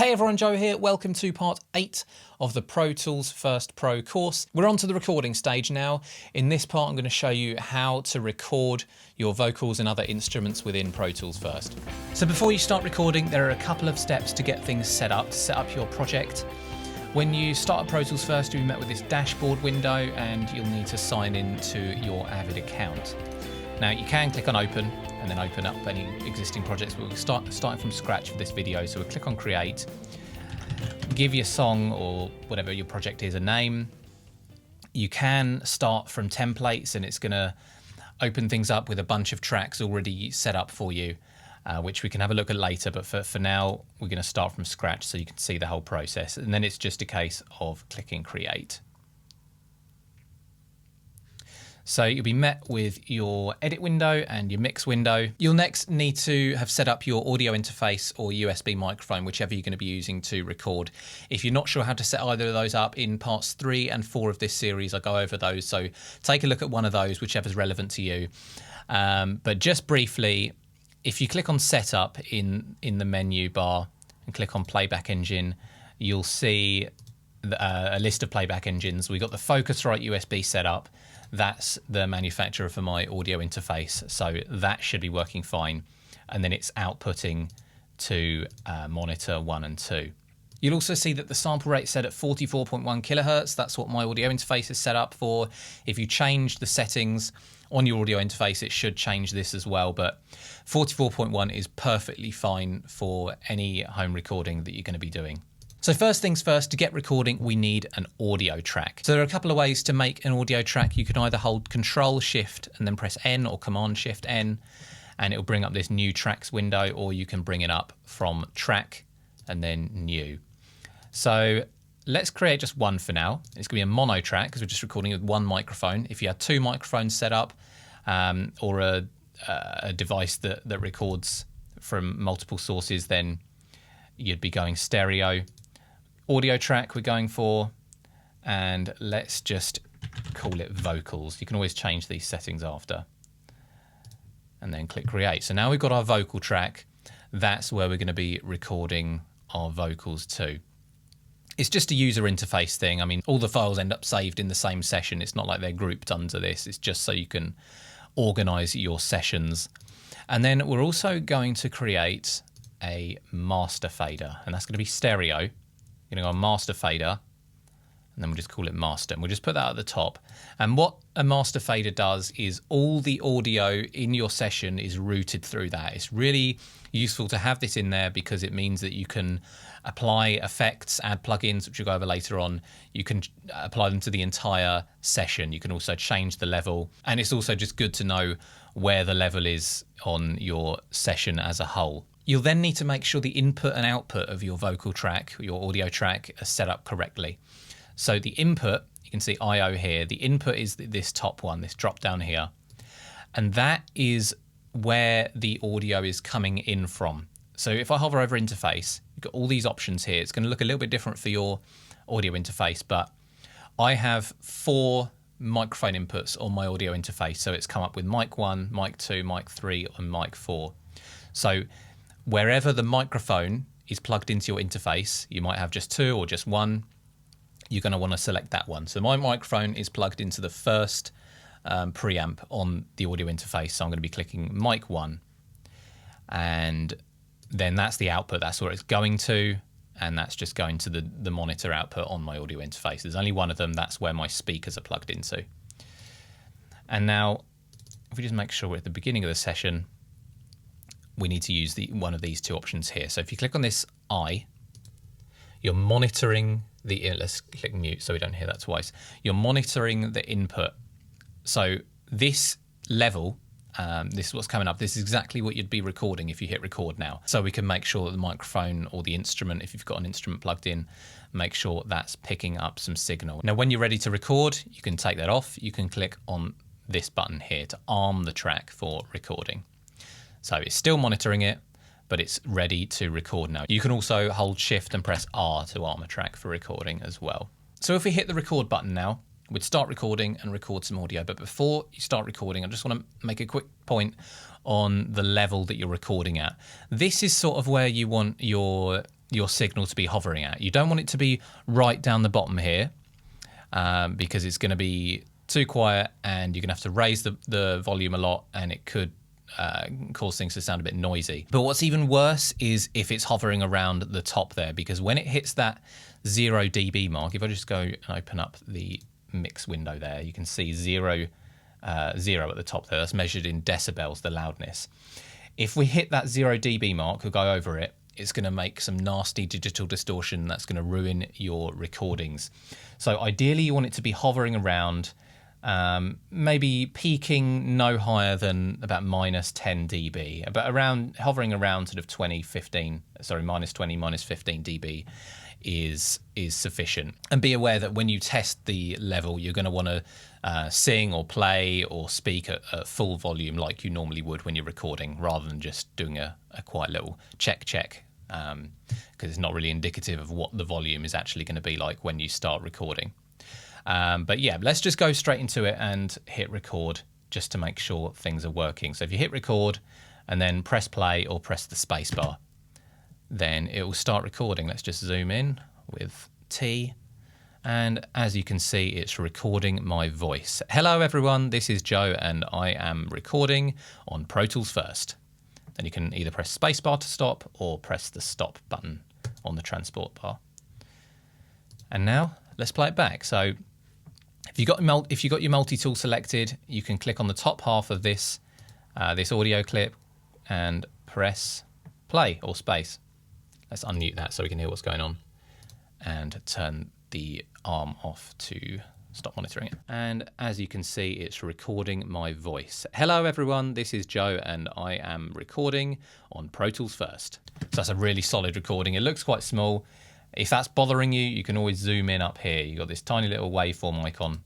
Hey everyone, Joe here. Welcome to part 8 of the Pro Tools First Pro course. We're on to the recording stage now. In this part, I'm going to show you how to record your vocals and other instruments within Pro Tools First. So before you start recording, there are a couple of steps to get things set up, to set up your project. When you start Pro Tools First, you'll be met with this dashboard window and you'll need to sign in to your Avid account. Now you can click on open and then open up any existing projects, but we're starting from scratch for this video. So we'll click on create, give your song or whatever your project is a name. You can start from templates and it's gonna open things up with a bunch of tracks already set up for you, which we can have a look at later. But for now, we're gonna start from scratch so you can see the whole process. And then it's just a case of clicking create. So you'll be met with your edit window and your mix window. You'll next need to have set up your audio interface or USB microphone, whichever you're going to be using to record. If you're not sure how to set either of those up, in parts 3 and 4 of this series, I go over those. So take a look at one of those, whichever's relevant to you. But just briefly, if you click on setup in the menu bar and click on playback engine, you'll see a list of playback engines. We've got the Focusrite USB set up. That's the manufacturer for my audio interface, so that should be working fine. And then it's outputting to monitor 1 and 2. You'll also see that the sample rate's set at 44.1 kilohertz. That's what my audio interface is set up for. If you change the settings on your audio interface, it should change this as well, but 44.1 is perfectly fine for any home recording that you're going to be doing. So first things first, to get recording, we need an audio track. So there are a couple of ways to make an audio track. You can either hold Control Shift and then press N, or Command Shift N, and it'll bring up this new tracks window, or you can bring it up from track and then new. So let's create just one for now. It's gonna be a mono track because we're just recording with one microphone. If you had 2 microphones set up, or a device that records from multiple sources, then you'd be going stereo. Audio track we're going for, and let's just call it vocals. You can always change these settings after, and then click create. So now we've got our vocal track. That's where we're going to be recording our vocals to. It's just a user interface thing. I mean, all the files end up saved in the same session. It's not like they're grouped under this. It's just so you can organize your sessions. And then we're also going to create a master fader, and that's going to be stereo. You're going to go on master fader, and then we'll just call it master, and we'll just put that at the top. And what a master fader does is all the audio in your session is routed through that. It's really useful to have this in there because it means that you can apply effects, add plugins, which we'll go over later on. You can apply them to the entire session. You can also change the level, and it's also just good to know where the level is on your session as a whole. You'll then need to make sure the input and output of your vocal track, your audio track, are set up correctly. So the input, you can see I/O here, the input is this top one, this drop down here. And that is where the audio is coming in from. So if I hover over interface, you've got all these options here. It's going to look a little bit different for your audio interface, but I have 4 microphone inputs on my audio interface. So it's come up with mic 1, mic 2, mic 3, and mic 4. So wherever the microphone is plugged into your interface, you might have just 2 or just 1, you're going to want to select that one. So my microphone is plugged into the first preamp on the audio interface, so I'm going to be clicking mic 1, and then that's the output, that's where it's going to, and that's just going to the monitor output on my audio interface. There's only one of them, that's where my speakers are plugged into. And now, if we just make sure we're at the beginning of the session, we need to use one of these 2 options here. So if you click on this I, you're monitoring let's click mute so we don't hear that twice. You're monitoring the input. So this level, this is what's coming up. This is exactly what you'd be recording if you hit record now. So we can make sure that the microphone or the instrument, if you've got an instrument plugged in, make sure that's picking up some signal. Now, when you're ready to record, you can take that off. You can click on this button here to arm the track for recording. So it's still monitoring it, but it's ready to record now. You can also hold Shift and press R to arm a track for recording as well. So if we hit the record button now, we'd start recording and record some audio. But before you start recording, I just want to make a quick point on the level that you're recording at. This is sort of where you want your your signal to be hovering at. You don't want it to be right down the bottom here because it's going to be too quiet and you're going to have to raise the volume a lot, and it could cause things to sound a bit noisy. But what's even worse is if it's hovering around the top there, because when it hits that 0 dB mark, if I just go and open up the mix window there, you can see 0 at the top there. That's measured in decibels, the loudness. If we hit that 0 dB mark or go over it, it's going to make some nasty digital distortion that's going to ruin your recordings. So ideally you want it to be hovering around, maybe peaking no higher than about minus 10 dB, but hovering around sort of minus 20, minus 15 dB is sufficient. And be aware that when you test the level, you're going to want to sing or play or speak at full volume like you normally would when you're recording, rather than just doing a quiet little check, because it's not really indicative of what the volume is actually going to be like when you start recording. But yeah, let's just go straight into it and hit record just to make sure things are working. So if you hit record and then press play or press the space bar, then it will start recording. Let's just zoom in with T. And as you can see, it's recording my voice. Hello everyone, this is Joe and I am recording on Pro Tools First. Then you can either press spacebar to stop or press the stop button on the transport bar. And now let's play it back. So if you got your multi-tool selected, you can click on the top half of this audio clip and press play or space. Let's unmute that so we can hear what's going on and turn the arm off to stop monitoring it. And as you can see, it's recording my voice. Hello everyone, this is Joe and I am recording on Pro Tools First. So that's a really solid recording. It looks quite small. If that's bothering you, you can always zoom in up here. You've got this tiny little waveform icon.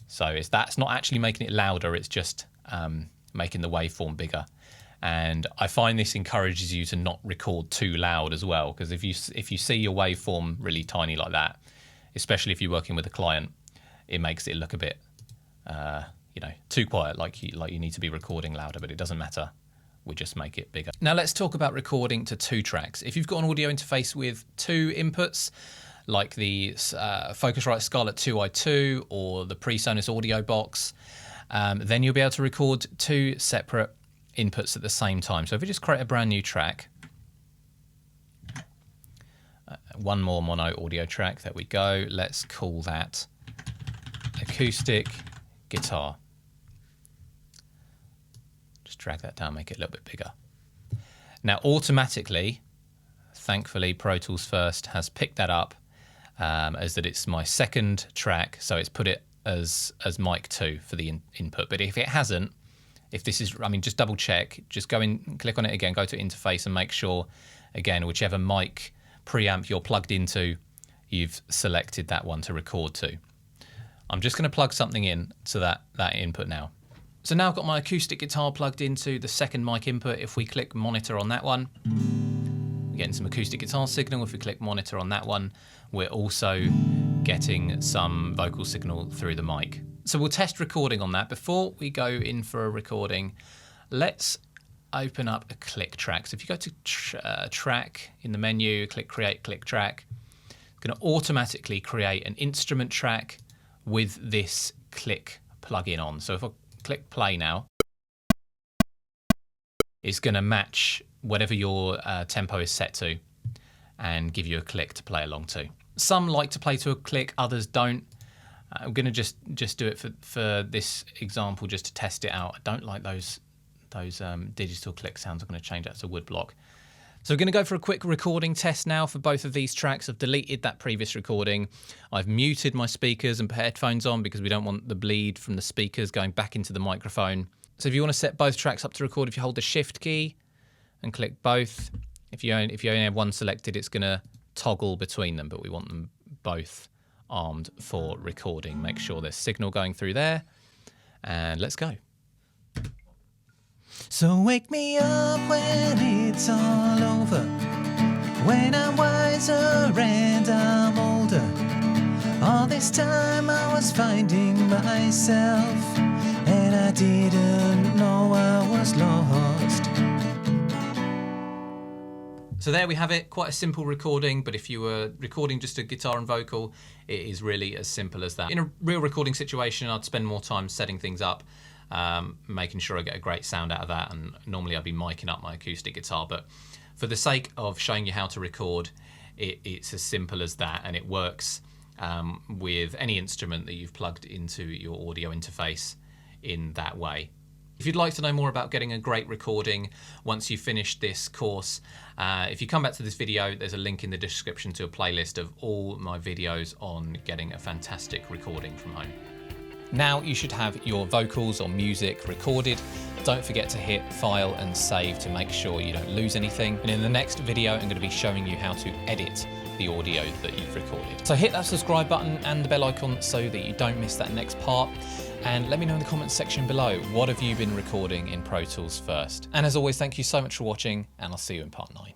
So that's not actually making it louder, it's just making the waveform bigger. And I find this encourages you to not record too loud as well, because if you see your waveform really tiny like that, especially if you're working with a client, it makes it look a bit, too quiet, like you need to be recording louder. But it doesn't matter. We just make it bigger. Now let's talk about recording to 2 tracks. If you've got an audio interface with 2 inputs, like the Focusrite Scarlett 2i2 or the PreSonus Audio Box, then you'll be able to record 2 separate inputs at the same time. So if we just create a brand new track, one more mono audio track, there we go. Let's call that acoustic guitar. Just drag that down, make it a little bit bigger. Now automatically, thankfully, Pro Tools First has picked that up as that it's my second track, so it's put it as mic 2 for the input. But if it hasn't, if this is, just double check, just go in, click on it again, go to interface and make sure, again, whichever mic preamp you're plugged into, you've selected that one to record to. I'm just going to plug something in to that input now. So now I've got my acoustic guitar plugged into the second mic input. If we click monitor on that one, we're getting some acoustic guitar signal. If we click monitor on that one, we're also getting some vocal signal through the mic. So we'll test recording on that. Before we go in for a recording, let's open up a click track. So if you go to track in the menu, click create click track, it's going to automatically create an instrument track with this click plugin on. So if I click play now, it's going to match whatever your tempo is set to and give you a click to play along to. Some like to play to a click, others don't. I'm going to just do it for this example just to test it out. I don't like those digital click sounds. I'm going to change that to woodblock. So we're going to go for a quick recording test now for both of these tracks. I've deleted that previous recording. I've muted my speakers and put headphones on because we don't want the bleed from the speakers going back into the microphone. So if you want to set both tracks up to record, if you hold the shift key and click both, if you only have one selected, it's going to toggle between them, but we want them both armed for recording. Make sure there's signal going through there, and let's go. So wake me up when it's all over, when I'm wiser and I'm older. All this time I was finding myself, and I didn't know I was lost. So there we have it, quite a simple recording, but if you were recording just a guitar and vocal, it is really as simple as that. In a real recording situation, I'd spend more time setting things up, making sure I get a great sound out of that, and normally I'd be miking up my acoustic guitar, but for the sake of showing you how to record, it's as simple as that, and it works with any instrument that you've plugged into your audio interface in that way. If you'd like to know more about getting a great recording once you've finished this course, if you come back to this video, there's a link in the description to a playlist of all my videos on getting a fantastic recording from home. Now you should have your vocals or music recorded. Don't forget to hit File and Save to make sure you don't lose anything. And in the next video, I'm going to be showing you how to edit the audio that you've recorded. So hit that subscribe button and the bell icon so that you don't miss that next part. And let me know in the comments section below, what have you been recording in Pro Tools first? And as always, thank you so much for watching, and I'll see you in part 9.